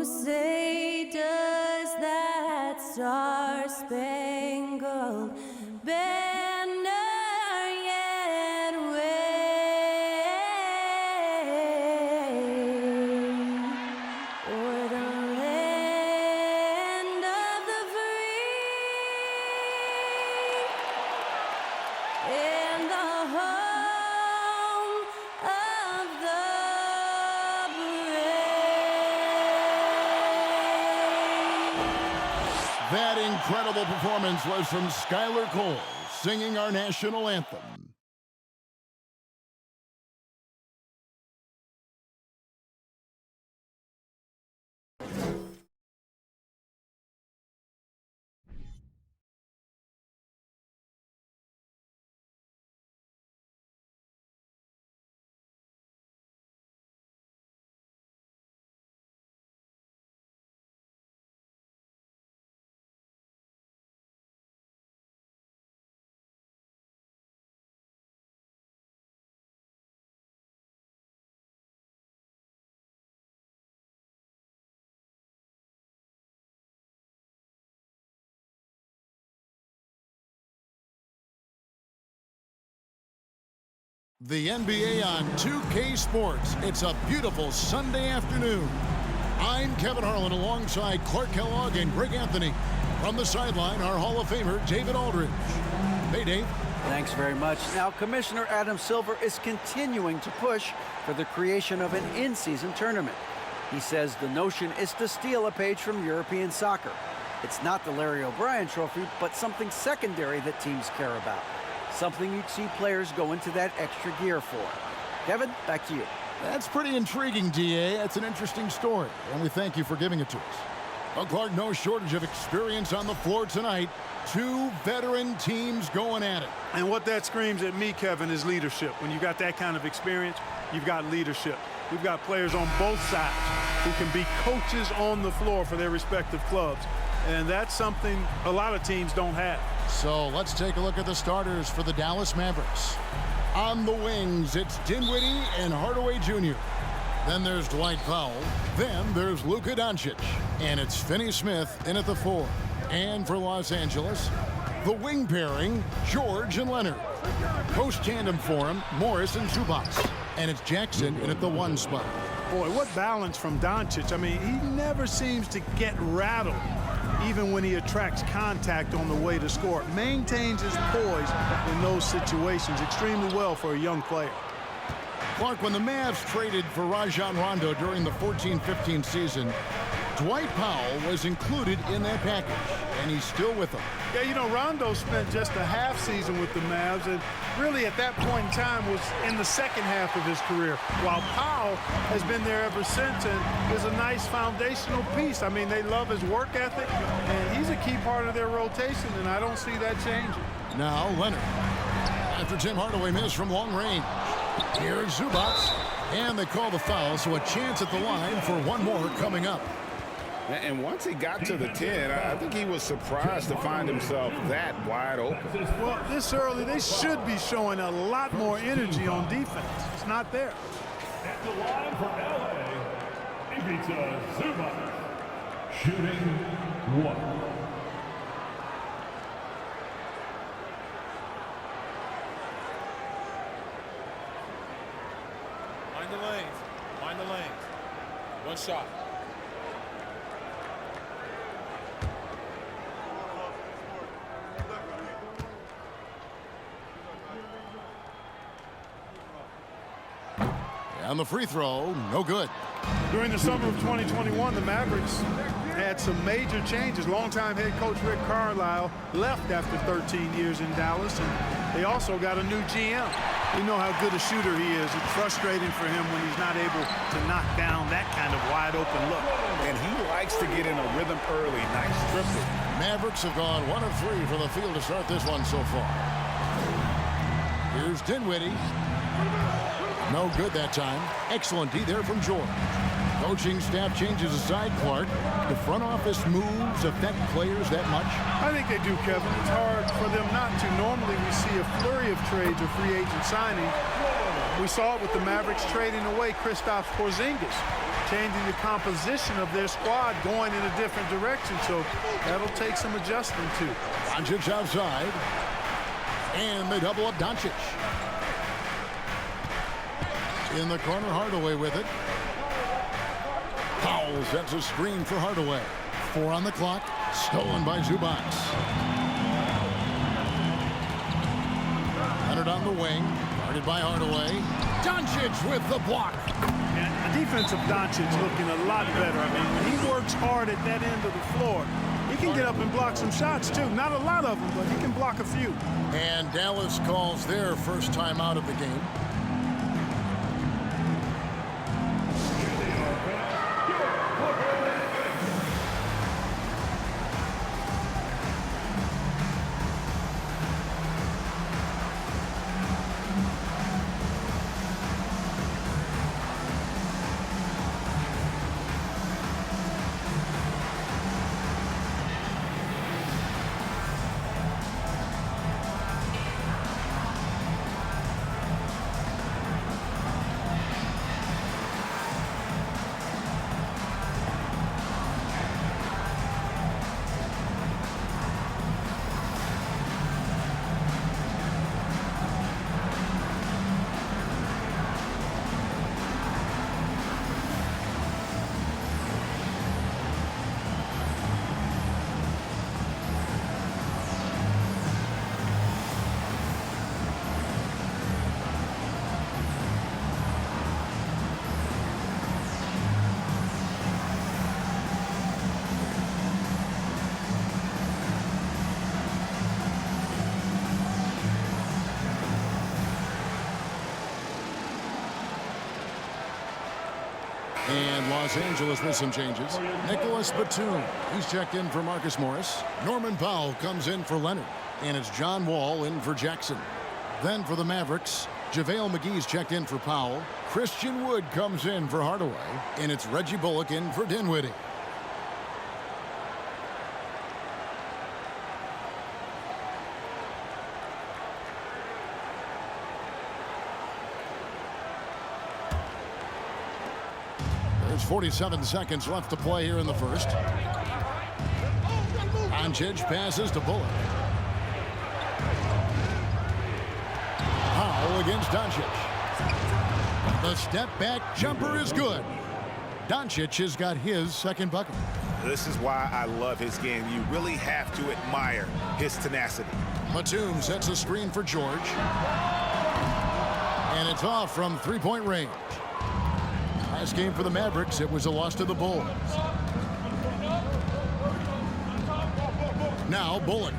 say does that star-spangled banner yet wave o'er the land of the free and the home of the That incredible performance was from Skylar Cole, singing our national anthem. The NBA on 2K Sports. It's a beautiful Sunday afternoon. I'm Kevin Harlan alongside Clark Kellogg and Greg Anthony. From the sideline, our Hall of Famer, David Aldridge. Hey, Dave. Thanks very much. Now, Commissioner Adam Silver is continuing to push for the creation of an in-season tournament. He says the notion is to steal a page from European soccer. It's not the Larry O'Brien Trophy, but something secondary that teams care about. Something you'd see players go into that extra gear for. Kevin, back to you. That's pretty intriguing, DA. That's an interesting story, and we thank you for giving it to us. Well, Clark, no shortage of experience on the floor tonight. Two veteran teams going at it. And what that screams at me, Kevin, is leadership. When you've got that kind of experience, you've got leadership. We've got players on both sides who can be coaches on the floor for their respective clubs. And that's something a lot of teams don't have. So let's take a look at the starters for the Dallas Mavericks. On the wings, it's Dinwiddie and Hardaway Jr. Then there's Dwight Powell. Then there's Luka Doncic. And it's Finney-Smith in at the 4. And for Los Angeles, the wing pairing, George and Leonard. Post tandem for him, Morris and Zubac. And it's Jackson in at the 1 spot. Boy, what balance from Doncic. I mean, he never seems to get rattled, even when he attracts contact on the way to score. Maintains his poise in those situations extremely well for a young player. Clark, when the Mavs traded for Rajon Rondo during the 14-15 season, Dwight Powell was included in that package, and he's still with them. Yeah, you know, Rondo spent just a half season with the Mavs, and really at that point in time was in the second half of his career, while Powell has been there ever since and is a nice foundational piece. I mean, they love his work ethic, and he's a key part of their rotation, and I don't see that changing. Now Leonard, after Tim Hardaway missed from long range. Here's Zubac, and they call the foul, so a chance at the line for one more coming up. And once he got to the 10, I think he was surprised to find himself that wide open. Well, this early, they should be showing a lot more energy on defense. It's not there. At the line for LA, Ivica Zubac, shooting 1. Mind the lanes. Mind the lanes. One shot. And the free throw, no good. During the summer of 2021, the Mavericks had some major changes. Longtime head coach Rick Carlisle left after 13 years in Dallas, and they also got a new GM. We know how good a shooter he is. It's frustrating for him when he's not able to knock down that kind of wide-open look. And he likes to get in a rhythm early. Nice triple. Mavericks have gone 1 of 3 from the field to start this one so far. Here's Dinwiddie. No good that time. Excellent D there from George. Coaching staff changes aside, Clark. The front office moves affect players that much? I think they do, Kevin. It's hard for them not to. Normally we see a flurry of trades or free agent signings. We saw it with the Mavericks trading away Kristaps Porzingis. changing the composition of their squad, going in a different direction. So that'll take some adjustment too. Doncic outside. And they double up Doncic. In the corner, Hardaway with it. Powell sets a screen for Hardaway. 4 on the clock. Stolen by Zubac. Leonard on the wing. Guarded by Hardaway. Doncic with the block. And the defense of Doncic looking a lot better. I mean, when he works hard at that end of the floor, he can get up and block some shots too. Not a lot of them, but he can block a few. And Dallas calls their first time out of the game. And Los Angeles with some changes. Nicholas Batum, he's checked in for Marcus Morris. Norman Powell comes in for Leonard. And it's John Wall in for Jackson. Then for the Mavericks, JaVale McGee's checked in for Powell. Christian Wood comes in for Hardaway. And it's Reggie Bullock in for Dinwiddie. There's 47 seconds left to play here in the first. Doncic passes to Bullock. Powell against Doncic. The step back jumper is good. Doncic has got his second bucket. This is why I love his game. You really have to admire his tenacity. Batum sets a screen for George. And it's off from three-point range. Last game for the Mavericks, it was a loss to the Bulls. Now Bullock.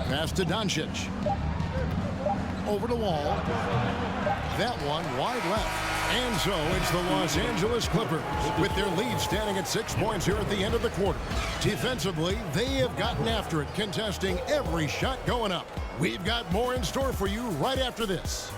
Pass to Doncic. Over to Wall. That one wide left. And so it's the Los Angeles Clippers with their lead standing at 6 points here at the end of the quarter. Defensively, they have gotten after it, contesting every shot going up. We've got more in store for you right after this.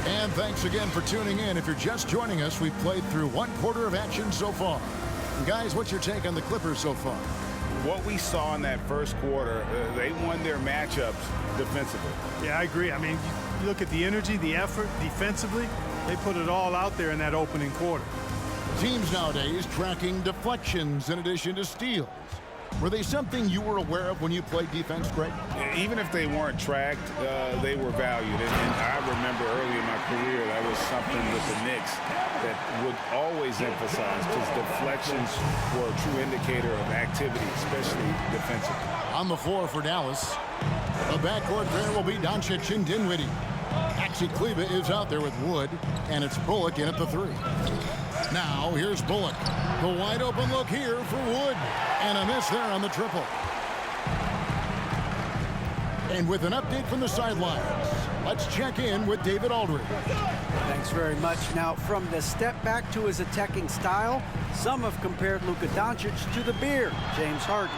And thanks again for tuning in. If you're just joining us, we've played through one quarter of action so far. And guys, what's your take on the Clippers so far? What we saw in that first quarter, they won their matchups defensively. Yeah, I agree. I mean, you look at the energy, the effort defensively, they put it all out there in that opening quarter. Teams nowadays tracking deflections in addition to steals. Were they something you were aware of when you played defense, Greg? Even if they weren't tracked, they were valued. And I remember early in my career, that was something with the Knicks that would always emphasize, because deflections were a true indicator of activity, especially defensively. On the floor for Dallas, the backcourt pair will be Doncic and Dinwiddie. Maxi Kleber is out there with Wood, and it's Bullock in at the three. Now, here's Bullock. The wide open look here for Wood. And a miss there on the triple. And with an update from the sidelines, Let's check in with David Aldridge. Thanks very much. Now, from the step back to his attacking style, some have compared Luka Doncic to the Beard, James Harden.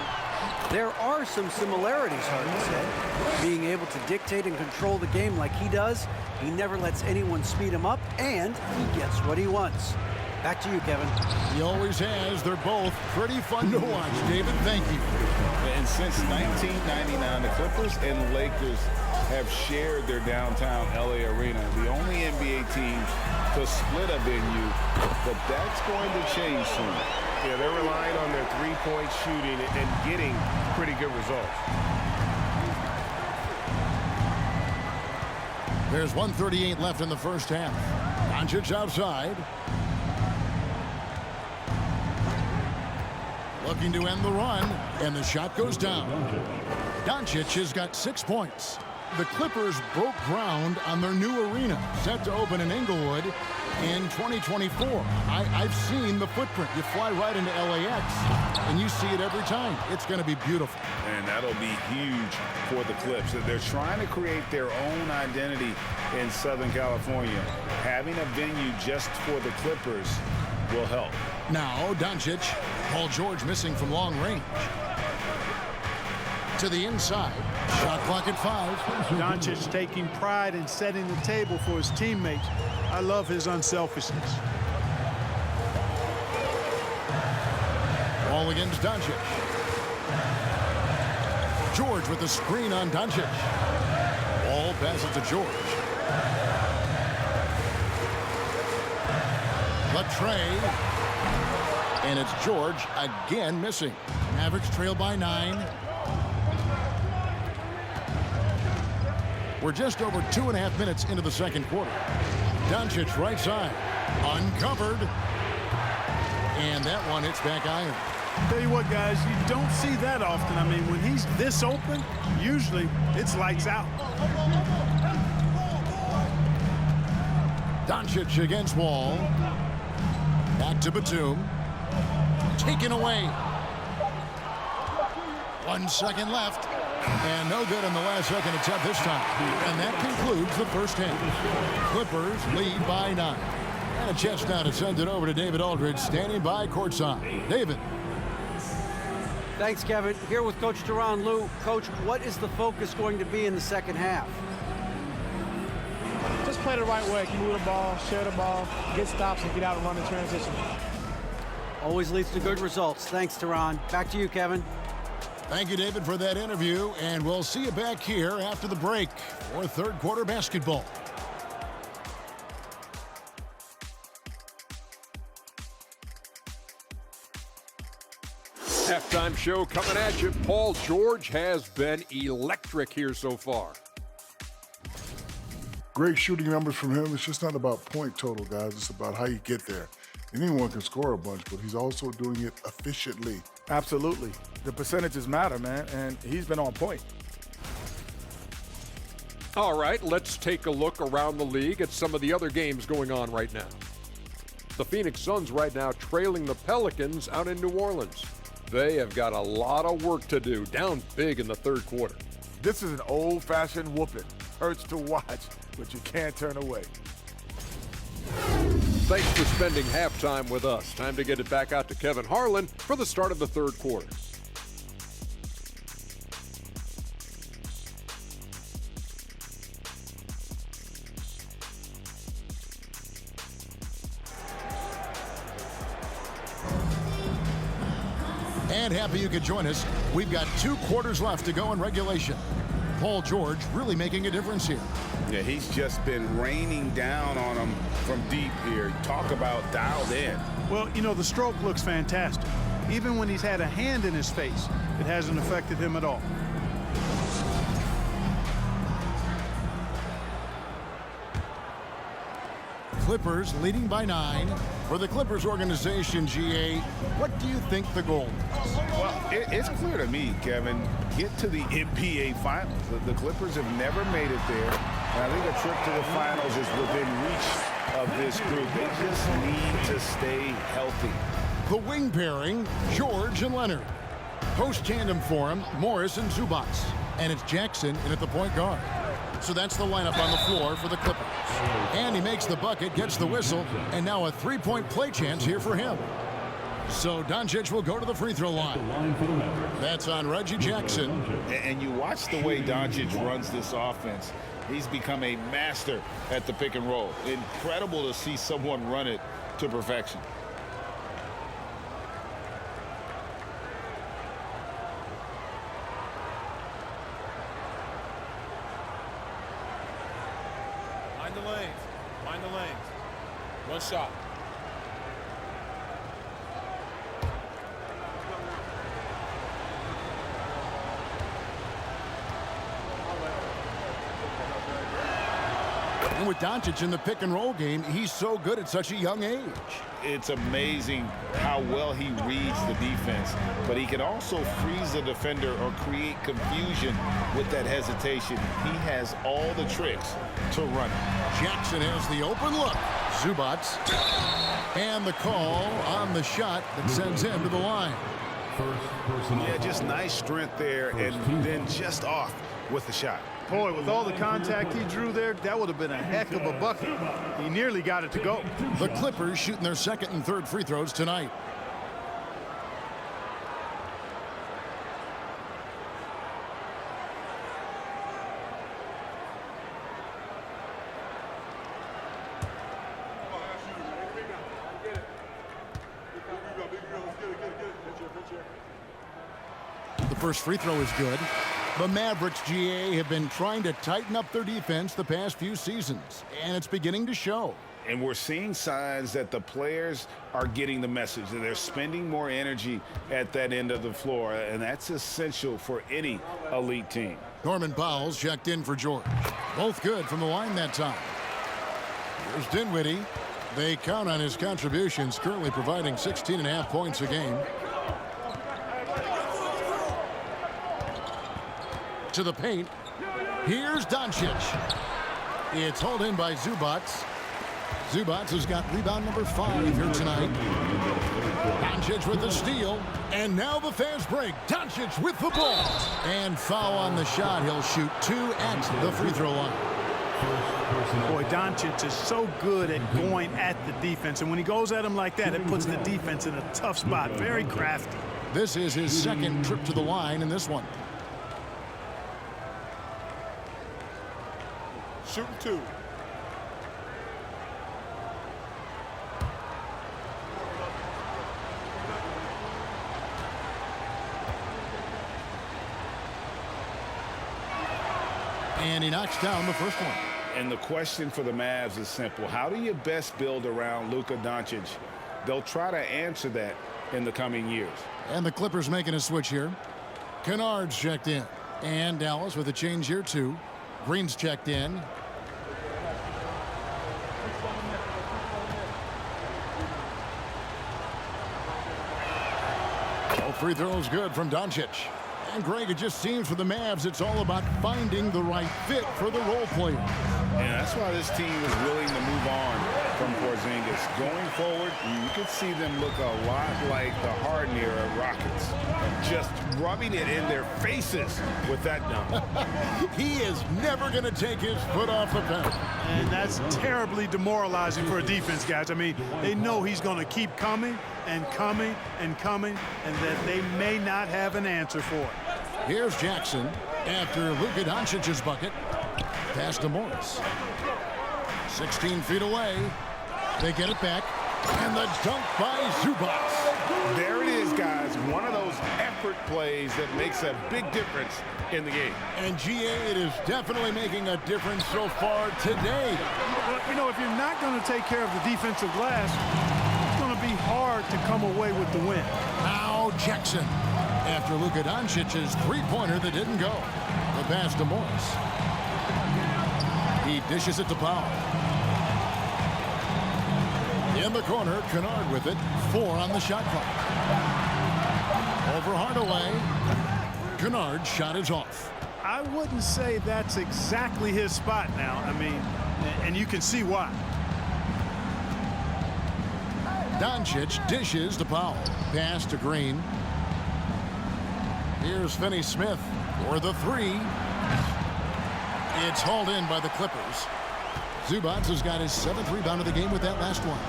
There are some similarities, Harden said. Being able to dictate and control the game like he does, he never lets anyone speed him up, and he gets what he wants. Back to you, Kevin. He always has. They're both pretty fun to watch. David, thank you. And since 1999, the Clippers and Lakers have shared their downtown LA arena, the only NBA team to split a venue, but that's going to change soon. Yeah, they're relying on their three-point shooting and getting pretty good results. There's 1:38 left in the first half. Doncic outside. Looking to end the run, and the shot goes down. Doncic has got 6 points. The Clippers broke ground on their new arena, set to open in Inglewood in 2024. I've seen the footprint. You fly right into LAX, and you see it every time. It's going to be beautiful. And that'll be huge for the Clips. They're trying to create their own identity in Southern California. Having a venue just for the Clippers will help. Now, Doncic, Paul George missing from long range. To the inside, shot clock at 5. Doncic taking pride in setting the table for his teammates. I love his unselfishness. Ball against Doncic. George with the screen on Doncic. Ball passes to George. Latrey. And it's George again missing. Mavericks trail by 9. We're just over 2.5 minutes into the second quarter. Doncic right side. Uncovered. And that one hits back iron. Tell you what, guys, you don't see that often. I mean, when he's this open, usually it's lights out. Doncic against Wall. Back to Batum. Taken away. 1 second left. And no good in the last second attempt this time. And that concludes the first half. Clippers lead by 9. And a chance now to send it over to David Aldridge, standing by courtside. David. Thanks, Kevin. Here with Coach Teron Lou. Coach, what is the focus going to be in the second half? Just play the right way. Move the ball, share the ball, get stops, and get out and run in transition. Always leads to good results. Thanks, Teron. Back to you, Kevin. Thank you, David, for that interview. And we'll see you back here after the break for third quarter basketball. Halftime show coming at you. Paul George has been electric here so far. Great shooting numbers from him. It's just not about point total, guys. It's about how you get there. Anyone can score a bunch, but he's also doing it efficiently. Absolutely. The percentages matter, man, and he's been on point. All right, let's take a look around the league at some of the other games going on right now. The Phoenix Suns right now trailing the Pelicans out in New Orleans. They have got a lot of work to do, down big in the third quarter. This is an old-fashioned whooping. Hurts to watch, but you can't turn away. Thanks for spending halftime with us. Time to get it back out to Kevin Harlan for the start of the third quarter. And happy you could join us. We've got 2 quarters left to go in regulation. Paul George really making a difference here. Yeah, he's just been raining down on them from deep here. Talk about dialed in. Well, you know, the stroke looks fantastic. Even when he's had a hand in his face, it hasn't affected him at all. Clippers leading by 9. For the Clippers organization, GA, what do you think the goal is? Well, it's clear to me, Kevin, get to the NBA Finals. The Clippers have never made it there. And I think a trip to the Finals is within reach of this group. They just need to stay healthy. The wing pairing, George and Leonard. Post tandem for him, Morris and Zubats. And it's Jackson in at the point guard. So that's the lineup on the floor for the Clippers. And he makes the bucket, gets the whistle, and now a three-point play chance here for him. So Doncic will go to the free throw line. That's on Reggie Jackson. And you watch the way Doncic runs this offense. He's become a master at the pick and roll. Incredible to see someone run it to perfection. Mind the lanes. Mind the lanes. One shot. And with Doncic in the pick and roll game, he's so good at such a young age. It's amazing how well he reads the defense, but he can also freeze the defender or create confusion with that hesitation. He has all the tricks to run it. Jackson has the open look. Zubac. And the call on the shot that sends him to the line. Yeah, just nice strength there, and then just off with the shot. Boy, with all the contact he drew there, that would have been a heck of a bucket. He nearly got it to go. The Clippers shooting their second and third free throws tonight. The first free throw is good. The Mavericks, GA, have been trying to tighten up their defense the past few seasons, and it's beginning to show. And we're seeing signs that the players are getting the message, that they're spending more energy at that end of the floor, and that's essential for any elite team. Norman Powell's checked in for George. Both good from the line that time. Here's Dinwiddie. They count on his contributions, currently providing 16.5 points a game. To the paint. Here's Doncic. It's hauled in by Zubac. Zubac has got rebound number 5 here tonight. Doncic with the steal. And now the fast break. Doncic with the ball. And foul on the shot. He'll shoot 2 at the free throw line. Boy, Doncic is so good at going at the defense. And when he goes at him like that, it puts the defense in a tough spot. Very crafty. This is his second trip to the line in this one. Shooting 2. And he knocks down the first one. And the question for the Mavs is simple. How do you best build around Luka Doncic? They'll try to answer that in the coming years. And the Clippers making a switch here. Kennard's checked in. And Dallas with a change here too. Green's checked in. Free throws good from Doncic. And Greg, it just seems for the Mavs it's all about finding the right fit for the role players. And that's why this team is willing to move on from Porzingis. Going forward, you could see them look a lot like the Harden era Rockets. Just rubbing it in their faces with that dunk. He is never going to take his foot off the pedal. And that's terribly demoralizing for a defense, guys. I mean, they know he's going to keep coming and coming and coming, and that they may not have an answer for it. Here's Jackson after Luka Doncic's bucket. Pass to Morris. 16 feet away. They get it back. And the dunk by Zubac. There it is, guys. One of those effort plays that makes a big difference in the game. And GA, it is definitely making a difference so far today. You know, if you're not going to take care of the defensive glass, it's going to be hard to come away with the win. Now Jackson after Luka Doncic's three-pointer that didn't go. The pass to Morris. He dishes it to Powell. In the corner, Kennard with it. 4 on the shot clock. Over Hardaway. Kennard's shot is off. I wouldn't say that's exactly his spot now. I mean, and you can see why. Doncic dishes to Powell. Pass to Green. Here's Finney-Smith for the 3. It's hauled in by the Clippers. Zubac has got his 7th rebound of the game with that last one.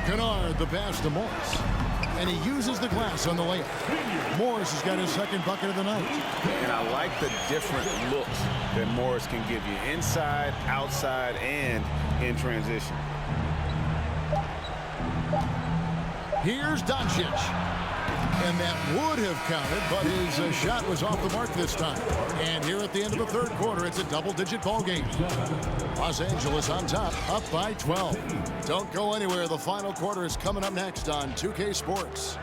Kennard the pass to Morris. And he uses the glass on the layup. Morris has got his 2nd bucket of the night. And I like the different looks that Morris can give you inside, outside, and in transition. Here's Doncic. And that would have counted, but his shot was off the mark this time. And here at the end of the 3rd quarter, it's a double-digit ball game. Los Angeles on top, up by 12. Don't go anywhere. The final quarter is coming up next on 2K Sports.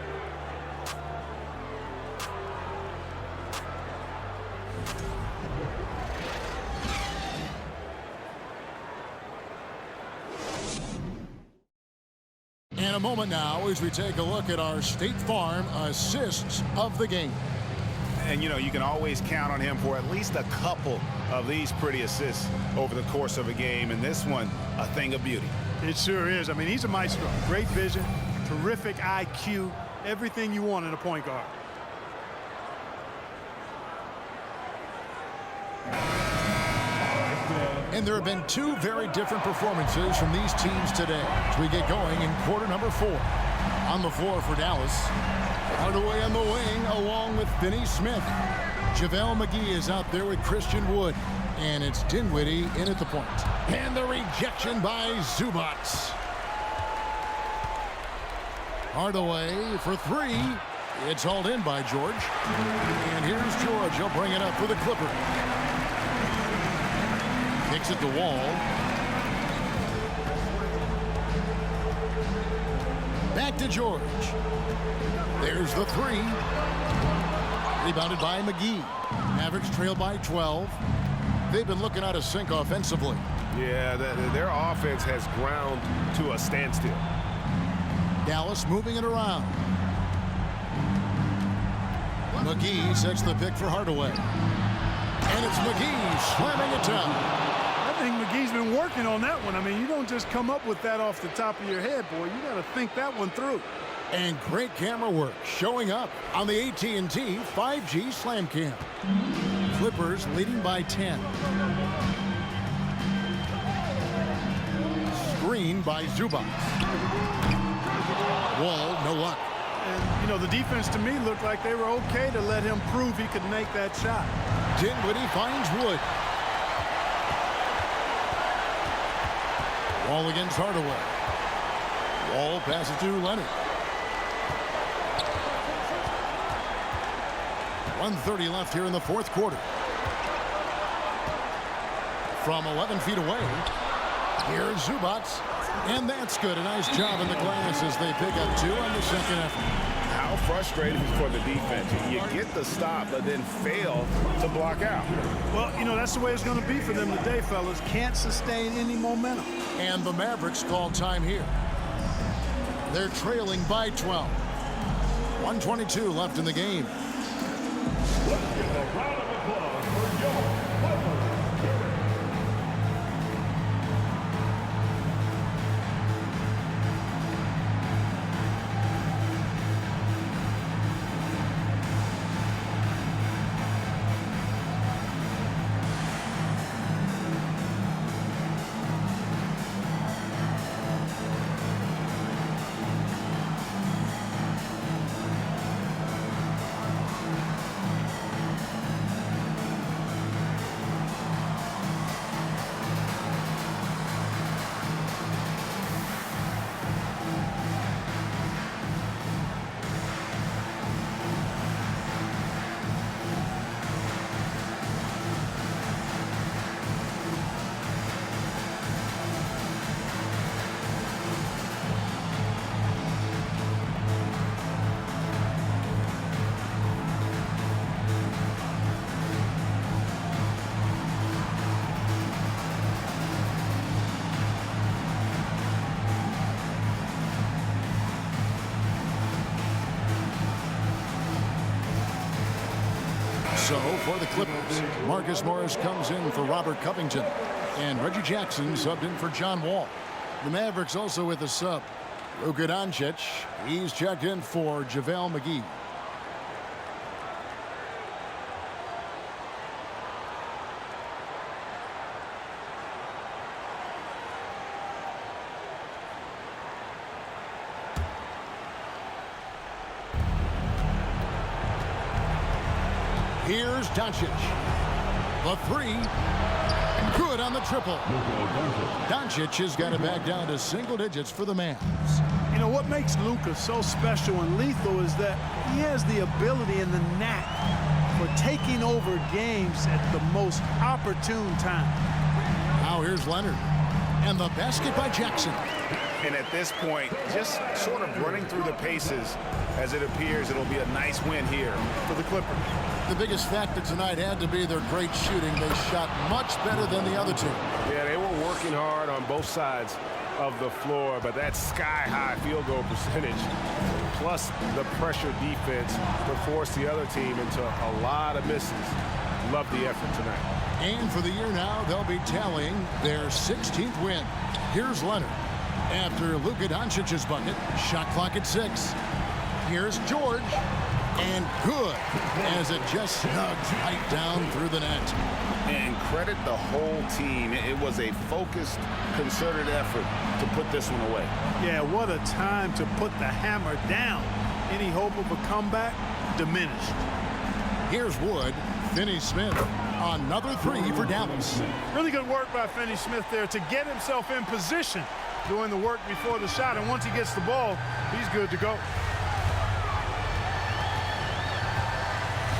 In a moment now as we take a look at our State Farm assists of the game. And, you know, you can always count on him for at least a couple of these pretty assists over the course of a game. And this one, a thing of beauty. It sure is. I mean, he's a maestro. Great vision, terrific IQ, everything you want in a point guard. And there have been 2 very different performances from these teams today as we get going in quarter number 4. On the floor for Dallas, Hardaway on the wing along with Finney Smith. JaVale McGee is out there with Christian Wood. And it's Dinwiddie in at the point. And the rejection by Zubac. Hardaway for 3. It's hauled in by George. And here's George. He'll bring it up for the Clippers. Kicks at the wall. Back to George. There's the 3. Rebounded by McGee. Mavericks trail by 12. They've been looking out of sync offensively. Yeah, their offense has ground to a standstill. Dallas moving it around. McGee sets the pick for Hardaway. And it's McGee slamming it down. I think McGee's been working on that one. I mean, you don't just come up with that off the top of your head, boy. You got to think that one through. And great camera work showing up on the AT&T 5G Slam Cam. Clippers leading by 10. Screen by Zubac. Wall, no luck. And, you know, the defense to me looked like they were okay to let him prove he could make that shot. Dinwiddie finds Wood. Wall against Hardaway. Wall passes to Leonard. 1:30 left here in the 4th quarter. From 11 feet away, here's Zubac. And that's good. A nice job in the glass as they pick up 2 on the 2nd effort. How frustrating for the defense. You get the stop, but then fail to block out. Well, you know, that's the way it's going to be for them today, fellas. Can't sustain any momentum. And the Mavericks call time here. They're trailing by 12. 1:22 left in the game. Let's give a round of applause for your Clippers. So for the Clippers, Marcus Morris comes in for Robert Covington. And Reggie Jackson subbed in for John Wall. The Mavericks also with a sub. Luka Doncic, he's checked in for JaVale McGee. Here's Doncic. The three. Good on the triple. Doncic has got it back down to single digits for the Mavs. You know, what makes Luka so special and lethal is that he has the ability and the knack for taking over games at the most opportune time. Now here's Leonard. And the basket by Jackson. And at this point, just sort of running through the paces, as it appears it'll be a nice win here for the Clippers. The biggest factor tonight had to be their great shooting. They shot much better than the other team. Yeah, they were working hard on both sides of the floor, but that sky-high field goal percentage, plus the pressure defense to force the other team into a lot of misses. Love the effort tonight. And for the year now, they'll be tallying their 16th win. Here's Leonard. After Luka Doncic's bucket, shot clock at 6. Here's George. And good, as it just snugs right down through the net. And credit the whole team. It was a focused, concerted effort to put this one away. Yeah, what a time to put the hammer down. Any hope of a comeback diminished. Here's Wood. Finney-Smith, another three for Dallas. Really good work by Finney-Smith there to get himself in position, doing the work before the shot. And once he gets the ball, he's good to go.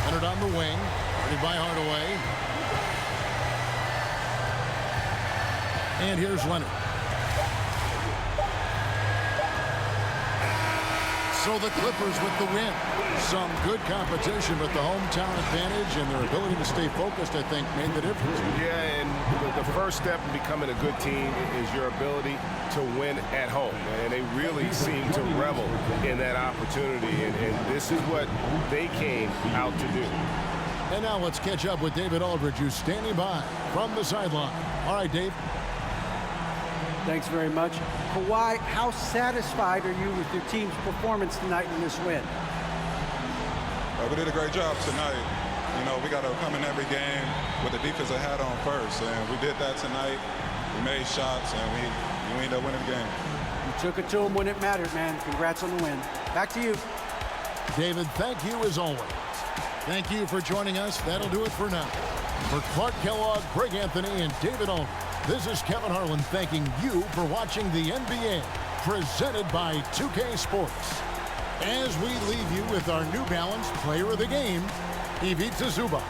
Leonard on the wing, ready by Hardaway. And here's Leonard. So the Clippers with the win. Some good competition, but the hometown advantage and their ability to stay focused, I think, made the difference. Yeah, and the first step in becoming a good team is your ability to win at home. And they really seem to revel in that opportunity, and this is what they came out to do. And now let's catch up with David Aldridge, who's standing by from the sideline. All right, Dave. Thanks very much. Kawhi, how satisfied are you with your team's performance tonight in this win? We did a great job tonight. You know, we got to come in every game with the defensive hat on first, and we did that tonight. We made shots, and we ended up winning the game. You took it to them when it mattered, man. Congrats on the win. Back to you. David, thank you as always. Thank you for joining us. That'll do it for now. For Clark Kellogg, Greg Anthony, and David Aldridge, this is Kevin Harlan thanking you for watching the NBA, presented by 2K Sports. As we leave you with our New Balance Player of the Game, Ivica Zubac.